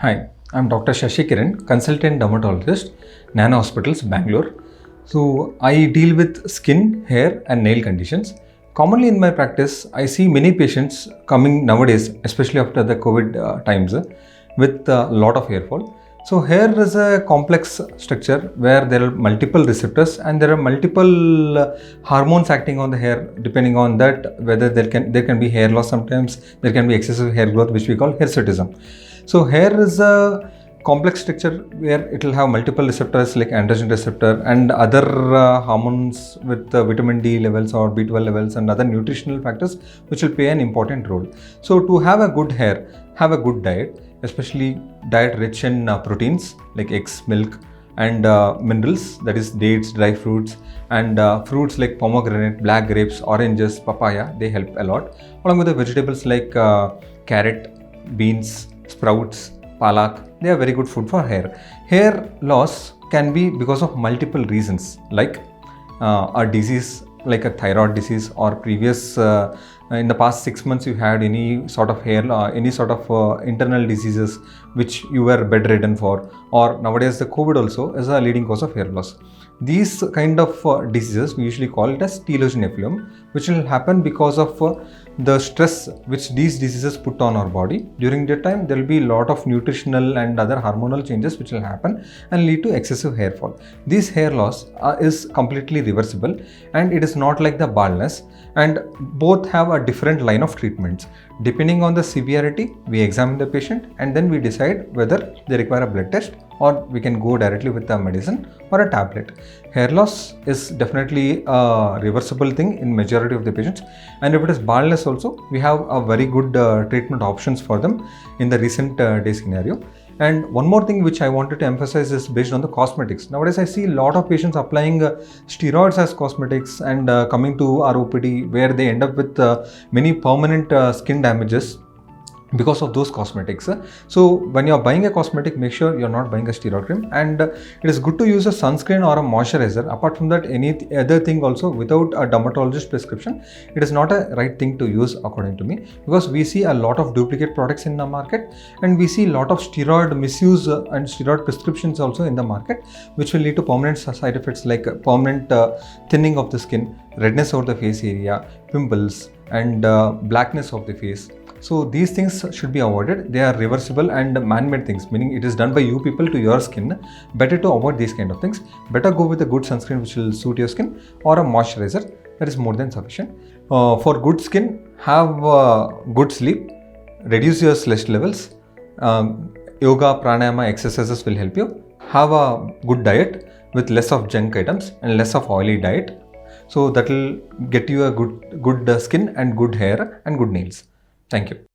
Hi, I'm Dr. Shashikiran, consultant dermatologist, Nano Hospitals, Bangalore. So, I deal with skin, hair, and nail conditions. Commonly in my practice, I see many patients coming nowadays, especially after the COVID times, with a lot of hair fall. So, hair is a complex structure where there are multiple receptors and there are multiple hormones acting on the hair. Depending on that, whether there can be hair loss sometimes, there can be excessive hair growth, which we call hirsutism. So hair is a complex structure where it will have multiple receptors like androgen receptor and other hormones with vitamin D levels or B12 levels and other nutritional factors which will play an important role. So to have a good hair, have a good diet, especially diet rich in proteins like eggs, milk, and minerals, that is dates, dry fruits, and fruits like pomegranate, black grapes, oranges, papaya. They help a lot, along with the vegetables like carrot, beans, sprouts, palak. They are very good food for hair. Hair loss can be because of multiple reasons, like a disease like a thyroid disease, or previous in the past 6 months you had any sort of hair, any sort of internal diseases which you were bedridden for, or nowadays the COVID also is a leading cause of hair loss. These kind of diseases we usually call it as telogen effluvium, which will happen because of the stress which these diseases put on our body. During that time there will be a lot of nutritional and other hormonal changes which will happen and lead to excessive hair fall. This hair loss is completely reversible, and it is not like the baldness, and both have a different line of treatments. Depending on the severity, we examine the patient and then we decide whether they require a blood test or we can go directly with a medicine or a tablet. Hair loss is definitely a reversible thing in majority of the patients, and if it is baldness also, we have a very good treatment options for them in the recent day scenario. And one more thing which I wanted to emphasize is based on the cosmetics. Nowadays I see a lot of patients applying steroids as cosmetics and coming to our OPD where they end up with many permanent skin damages because of those cosmetics. So when you are buying a cosmetic, make sure you are not buying a steroid cream, and it is good to use a sunscreen or a moisturizer. Apart from that, any other thing also without a dermatologist prescription, it is not a right thing to use according to me, because we see a lot of duplicate products in the market, and we see a lot of steroid misuse and steroid prescriptions also in the market, which will lead to permanent side effects like permanent thinning of the skin, redness over the face area, pimples, and blackness of the face. So these things should be avoided. They are reversible and man-made things, meaning it is done by you people to your skin. Better to avoid these kind of things. Better go with a good sunscreen which will suit your skin, or a moisturizer. That is more than sufficient. For good skin, have good sleep, reduce your stress levels. Yoga, pranayama, exercises will help you. Have a good diet with less of junk items and less of oily diet. So that will get you a good skin and good hair and good nails. Thank you.